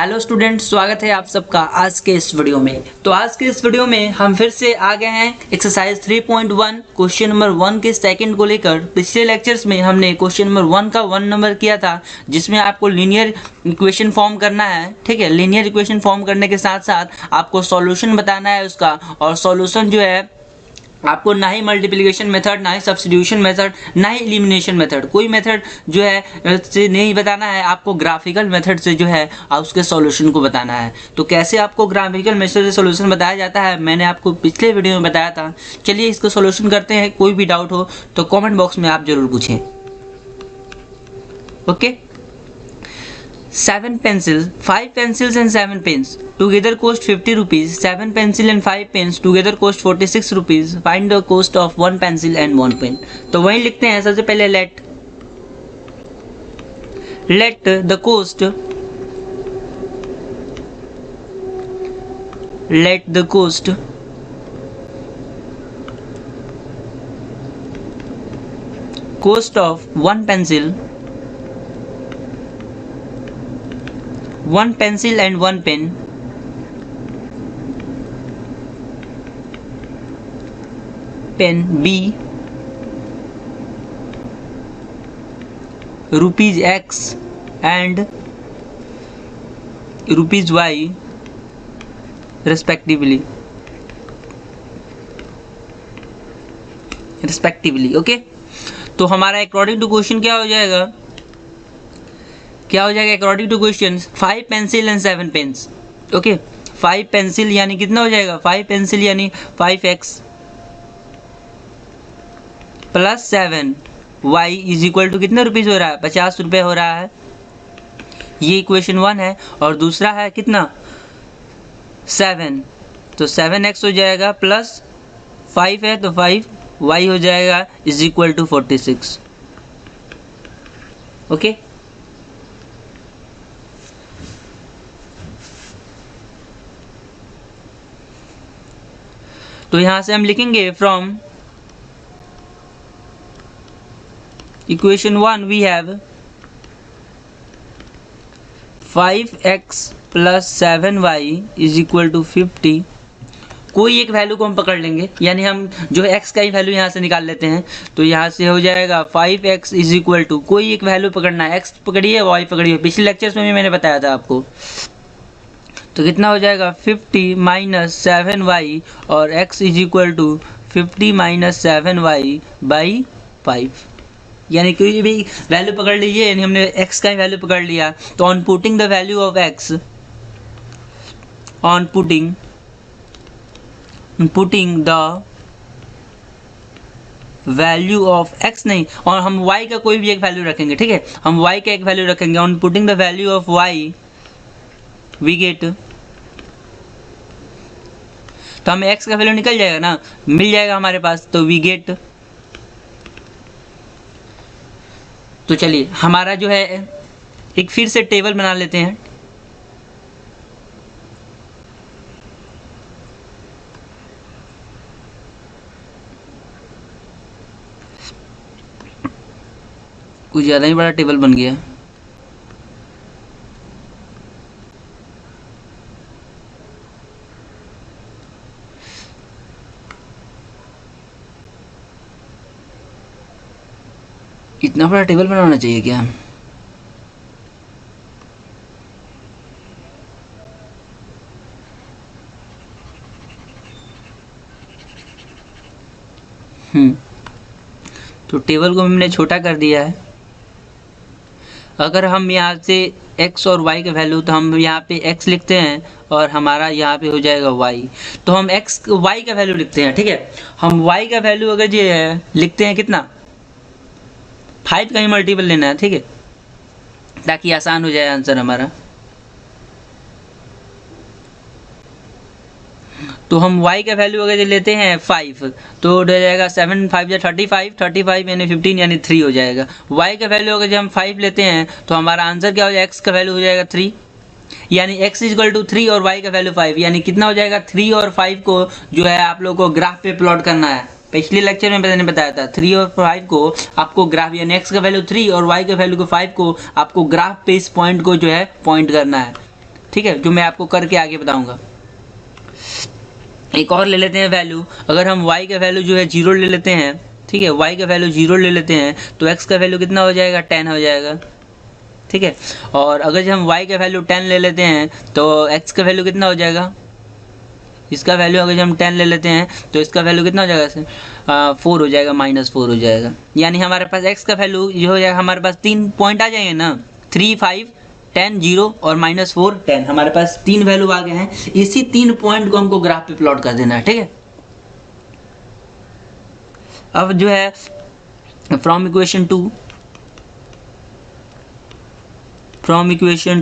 Hello students, स्वागत है आप सबका आज के इस वीडियो में। तो आज के इस वीडियो में हम फिर से आ गए हैं एक्सरसाइज 3.1 क्वेश्चन नंबर 1 के सेकंड को लेकर। पिछले लेक्चर्स में हमने क्वेश्चन नंबर 1 का 1 नंबर किया था, जिसमें आपको लीनियर इक्वेशन फॉर्म करना है। ठीक है, लीनियर इक्वेशन फॉर्म करने के साथ साथ आपको सॉल्यूशन बताना है उसका, और सॉल्यूशन जो है आपको ना ही मल्टीप्लिकेशन मेथड, ना ही सब्स्टिट्यूशन मेथड, ना ही एलिमिनेशन मेथड, कोई मेथड जो है से नहीं बताना है। आपको ग्राफिकल मेथड से जो है उसके सॉल्यूशन को बताना है। तो कैसे आपको ग्राफिकल मेथड से सॉल्यूशन बताया जाता है मैंने आपको पिछले वीडियो में बताया था। चलिए इसको सॉल्यूशन करते हैं। कोई भी डाउट हो तो कमेंट बॉक्स में आप जरूर पूछें। Okay, 7 pencils, 5 pencils and 7 pens together cost 50 rupees. 7 pencil and 5 pens together cost 46 rupees. Find the cost of 1 pencil and 1 pen. तो वही लिखते हैं। सबसे पहले let the cost of 1 pencil, 1 pencil and 1 pen be rupees X and rupees Y respectively. Okay, तो हमारा according to question क्या हो जाएगा according to question 5 pencil and 7 pens. Okay, 5 pencil यानी कितना हो जाएगा, 5 पेंसिल यानी 5x plus 7 y is equal to कितने रुपीज़ हो रहा है, 50 रुपये हो रहा है। ये इक्वेशन 1 है। और दूसरा है कितना, 7, तो 7x हो जाएगा प्लस 5 है तो 5y हो जाएगा इज इक्वल टू 46। ओके, तो यहां से हम लिखेंगे from equation 1 we have 5x plus 7y is equal to 50। कोई एक वैल्यू को हम पकड़ लेंगे, यानी हम जो x का ही वैल्यू यहाँ से निकाल लेते हैं। तो यहाँ से हो जाएगा 5x इज इक्वल टू, कोई एक वैल्यू पकड़ना है, x पकड़िए y पकड़िए। पिछले लेक्चर्स में भी मैंने बताया था आपको। तो कितना हो जाएगा 50 माइनस 7y और x is equal to 50 minus 7y by 5, यानी कोई भी वैल्यू पकड़ लीजिए, यानी हमने x का ही वैल्यू पकड़ लिया। तो on putting the value of x, on putting the value of x नहीं, और हम y का कोई भी एक वैल्यू रखेंगे। ठीक है, हम y का एक वैल्यू रखेंगे। On putting the value of y we get, तो हमें x का वैल्यू निकल जाएगा ना, मिल जाएगा हमारे पास, तो वी गेट। तो चलिए हमारा जो है एक फिर से टेबल बना लेते हैं। कुछ ज़्यादा ही बड़ा टेबल बन गया। इतना बड़ा टेबल बनाना चाहिए क्या? तो टेबल को हमने छोटा कर दिया है। अगर हम यहाँ से x और y के वैल्यू, तो हम यहाँ पे x लिखते हैं और हमारा यहाँ पे हो जाएगा y। तो हम y का वैल्यू लिखते हैं। ठीक है, हम y का वैल्यू अगर ये है लिखते हैं कितना, 5 का ही मल्टीपल लेना है। ठीक है, ताकि आसान हो जाए आंसर हमारा। तो हम y का वैल्यू अगर लेते हैं 5, तो हो जाएगा 7 5 35, 35 यानी 15 यानी 3 हो जाएगा। y का वैल्यू अगर हम 5 लेते हैं तो हमारा आंसर क्या हो जाएगा, x का वैल्यू हो जाएगा 3, यानी x इज इक्वल टू 3 और y का वैल्यू 5, यानी कितना हो जाएगा 3 और 5 को जो है आप लोगों को ग्राफ पे प्लॉट करना है। पिछले लेक्चर में मैंने बताया था 3 और 5 को आपको ग्राफ, यानी x का वैल्यू 3 और y का वैल्यू को 5 को आपको ग्राफ पे इस पॉइंट को जो है पॉइंट करना है। ठीक है, जो मैं आपको करके आगे बताऊंगा। एक और ले लेते हैं वैल्यू, अगर हम y का वैल्यू जो है 0 ले लेते हैं, ठीक है, y का वैल्यू 0 ले लेते हैं तो x का वैल्यू कितना हो जाएगा, 10 हो जाएगा, ठीक है। और अगर जब हम y का वैल्यू 10 ले लेते हैं तो x का वैल्यू कितना हो जाएगा, इसका वैल्यू अगर हम 10 ले लेते हैं तो इसका वैल्यू कितना हो जाएगा, 4 हो जाएगा, -4 हो जाएगा। यानी हमारे पास x का वैल्यू ये हो जाएगा, हमारे पास 3 पॉइंट आ जाएंगे ना, 3, 5, 10, 0 और -4, 10, हमारे पास 3 वैल्यू आ गए हैं। इसी 3 पॉइंट को हमको ग्राफ पे प्लॉट कर देना है, ठीक है। अब जो है फ्रॉम इक्वेशन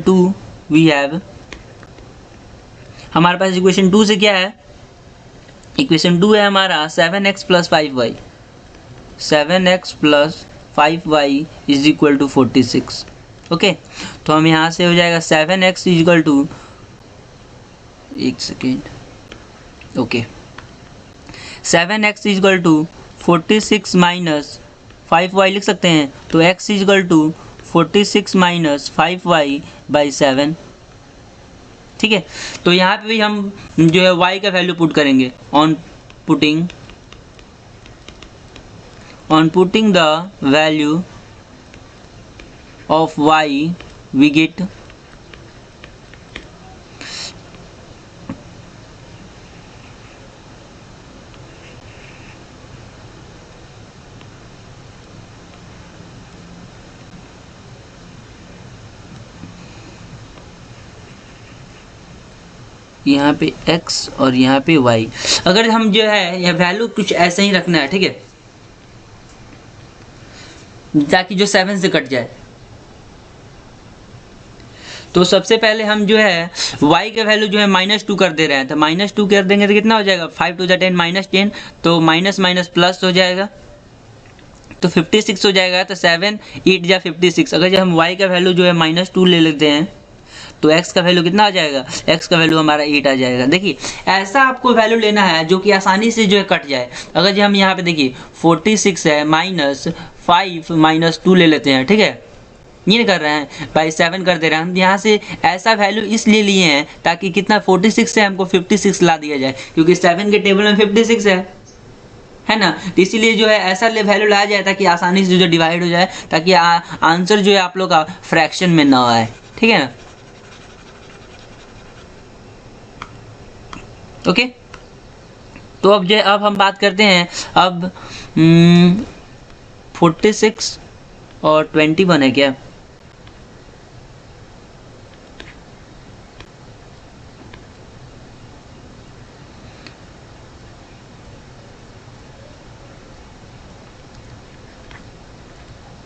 2 वी हैव, हमारे पास इक्वेशन 2 से क्या है, इक्वेशन 2 है हमारा 7x + 5y, 7x + 5y = 46, okay. तो हम यहाँ से हो जाएगा 7x = 1 second, okay, 7x = 46 - 5y लिख सकते हैं, तो x = 46 - 5y/7, ठीक है। तो यहाँ पे भी हम जो है y का वैल्यू पुट करेंगे, on putting the value of y we get यहाँ पे x और यहाँ पे y। अगर हम जो है यह वैल्यू कुछ ऐसे ही रखना है, ठीक है, ताकि जो 7 से कट जाए। तो सबसे पहले हम जो है y का वैल्यू जो है -2 कर दे रहे हैं, तो -2 कर देंगे तो कितना हो जाएगा, 5 × 10 -10, तो माइनस माइनस प्लस हो जाएगा, तो 56 हो जाएगा। तो 7 8 जा 56। अगर जब हम y का वैल्यू जो है -2 ले लेते हैं तो x का वैल्यू कितना आ जाएगा, x का वैल्यू हमारा 8 आ जाएगा। देखिए ऐसा आपको वैल्यू लेना है जो कि आसानी से जो है कट जाए। अगर जो हम यहाँ पे देखिए 46 है, -5 - 2 ले लेते हैं, ठीक है, ये नहीं कर रहे हैं बाई 7 कर दे रहे हैं हम। यहाँ से ऐसा वैल्यू इसलिए लिए हैं ताकि कितना 46 से हमको 56 ला दिया जाए, क्योंकि 7 के टेबल में 56 है ना। तो इसीलिए जो है ऐसा वैल्यू लाया जाए ताकि आसानी से जो डिवाइड हो जाए, ताकि आंसर जो है आप लोग का फ्रैक्शन में ना आए, ठीक है ना। ओके, तो अब हम बात करते हैं अब 46 और 21 है क्या,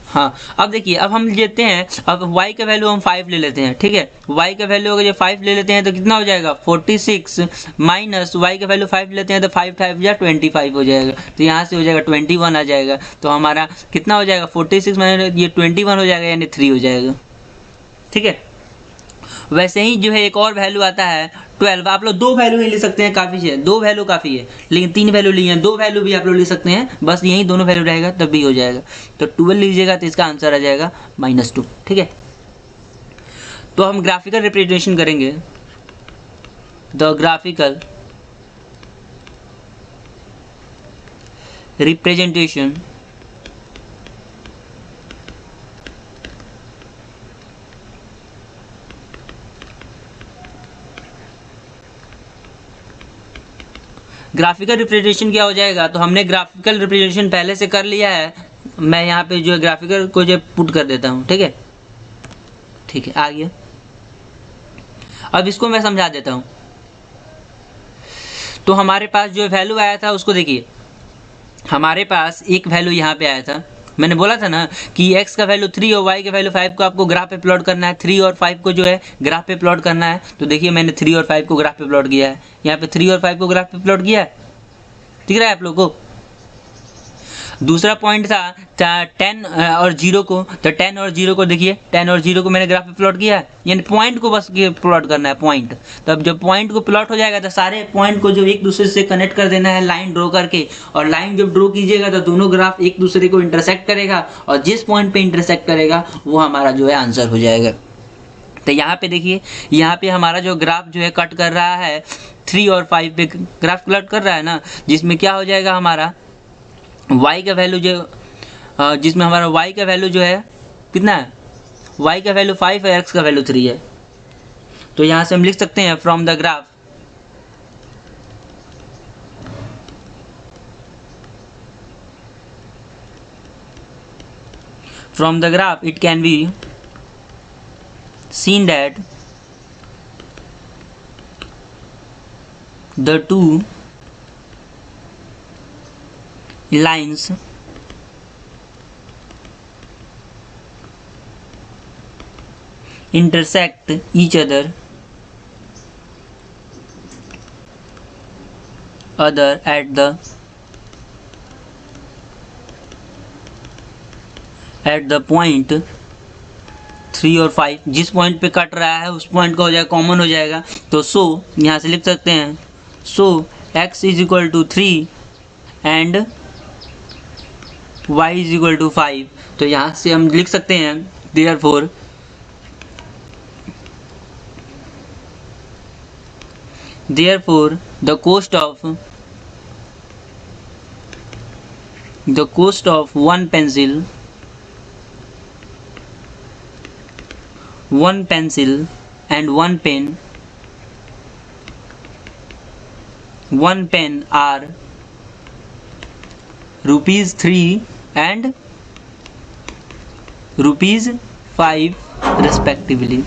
हाँ। अब देखिए अब हम लेते हैं, अब y का वैल्यू हम 5 ले लेते हैं, ठीक है। y का वैल्यू अगर जो 5 ले लेते हैं तो कितना हो जाएगा, 46 माइनस y का वैल्यू 5 लेते हैं तो 5 5 या 25 हो जाएगा। तो यहाँ से हो जाएगा 21 आ जाएगा। तो हमारा कितना हो जाएगा, 46 माइनस ये 21 हो जाएगा, यानी 3 हो जाएगा, ठीक है। वैसे ही जो है एक और वैल्यू आता है 12। आप लोग 2 वैल्यू ही ले सकते हैं, काफ़ी है, 2 वैल्यू काफ़ी है, लेकिन 3 वैल्यू लिए हैं, 2 वैल्यू भी आप लोग ले सकते हैं, बस यही दोनों वैल्यू रहेगा तब भी हो जाएगा। तो 12 लीजिएगा तो इसका आंसर आ जाएगा -2, ठीक है। तो हम ग्राफिकल रिप्रेजेंटेशन करेंगे, the graphical representation graphical representation क्या हो जाएगा, तो हमने ग्राफिकल रिप्रेजेंटेशन पहले से कर लिया है। मैं यहाँ पे जो है ग्राफिकल को जो पुट कर देता हूँ, ठीक है, ठीक है, आ गया। अब इसको मैं समझा देता हूँ। तो हमारे पास जो वैल्यू आया था उसको देखिए, हमारे पास एक वैल्यू यहाँ पे आया था, मैंने बोला था ना कि x का वैल्यू 3 और y का वैल्यू 5 को आपको ग्राफ पे प्लॉट करना है। 3 और 5 को जो है ग्राफ पे प्लॉट करना है। तो देखिए मैंने 3 और 5 को ग्राफ पे प्लॉट किया है, यहाँ पे 3 और 5 को ग्राफ पे प्लॉट किया है, दिख रहा है आप लोगों को। दूसरा पॉइंट था 10 और 0 को, तो 10 और 0 को देखिए, 10 और 0 को मैंने ग्राफ पे प्लॉट किया है, यानी पॉइंट को बस प्लॉट करना है, पॉइंट। तब जब पॉइंट को प्लॉट हो जाएगा तो सारे पॉइंट को जो एक दूसरे से कनेक्ट कर देना है लाइन ड्रॉ करके, और लाइन जब ड्रॉ कीजिएगा तो दोनों ग्राफ एक दूसरे को इंटरसेक्ट करेगा, और जिस पॉइंट पे इंटरसेक्ट करेगा वो हमारा जो है आंसर हो जाएगा, तो यहाँ पे देखिए, यहाँ पे हमारा जो ग्राफ जो है कट कर रहा है 3 और 5 पे ग्राफ कट कर रहा है ना, जिसमें क्या हो जाएगा हमारा y का वैल्यू जो जिसमें हमारा y का वैल्यू जो है कितना है, y का वैल्यू 5 है, x का वैल्यू 3 है। तो यहाँ से हम लिख सकते हैं from the graph it can be seen that the two lines intersect each other at the point 3 और 5, जिस पॉइंट पे कट रहा है उस पॉइंट का हो जाएगा कॉमन हो जाएगा। तो सो यहाँ से लिख सकते हैं so x is equal to 3 and y is equal to 5। तो यहाँ से हम लिख सकते हैं therefore the cost of one pencil and one pen are ₹3 and ₹5 respectively।